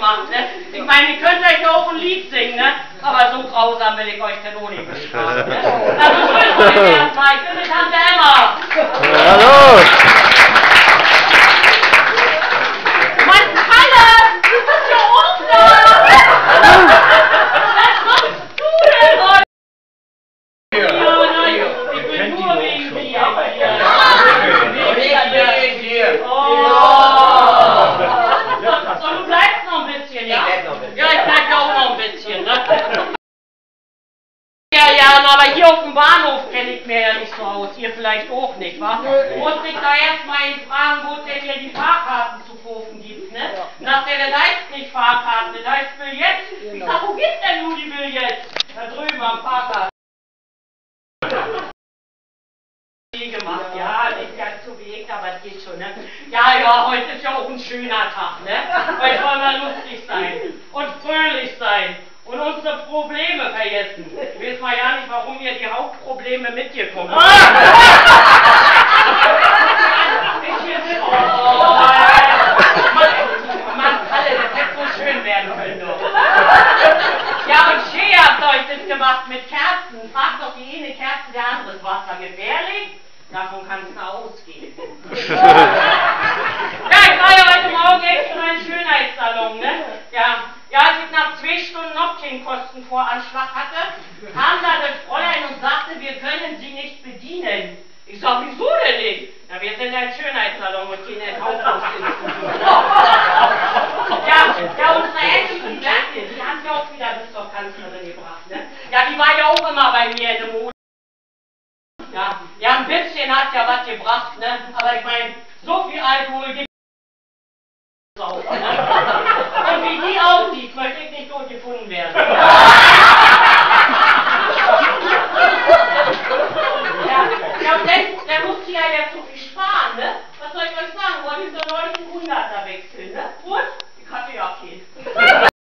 gemacht, ne? Ich meine, ihr könnt euch auch ein Lied singen, ne? Aber so grausam will ich euch denn auch nicht bestrafen, ne? Also grüßt euch erstmal, ich bin mit Tante Emma. Hallo! Mann, Kalle! Du bist ja auch da! Was machst du denn heute? Ja, nein, ich bin nur wegen dir. So, du bleibst noch ein bisschen, ja? Ja, ich bleib ja auch noch ein bisschen, ne? Ja, aber hier auf dem Bahnhof kenne ich mir ja nicht so aus. Ihr vielleicht auch nicht, wa? Musste ich da erstmal ihn fragen, wo es denn hier die Fahrkarten zu kaufen gibt, ne? Sagt er, da ist nicht Fahrkarten, da ist Billett. Ich sag, wo gibt's denn nun die Billett? Da drüben am Fahrkarten. Gemacht, ja, nicht ganz so wie ich, aber es geht schon, ne? Ja, heute ist ja auch ein schöner Tag, ne? Heute wollen wir lustig sein und fröhlich sein und unsere Probleme vergessen. Ich weiß mal ja nicht, warum hier die Hauptprobleme mit dir kommen. Mann, Kalle, das hätte so schön werden können, doch. Ja, und Shea habt euch das gemacht mit Kerzen. Fragt doch die eine Kerze, der andere. Ist Wasser gefährlich? Davon kann es ausgehen. Ja, ich war ja heute Morgen extra in einen Schönheitssalon, ne? Ja, als ich nach 2 Stunden noch keinen Kostenvoranschlag hatte, kam da das Fräulein und sagte, wir können Sie nicht bedienen. Ich sag, wieso denn nicht? Ja, wir sind ein Schönheitssalon und gehen in Hauptbusinstitut. Ja, unsere Ashley, ne? Die haben ja auch wieder bis zur Kanzlerin gebracht, ne? Ja, die war ja auch immer bei mir in der Mode. Ja, ein bisschen hat ja was gebracht, ne? Aber ich meine, so viel Alkohol gibt es auch, ne?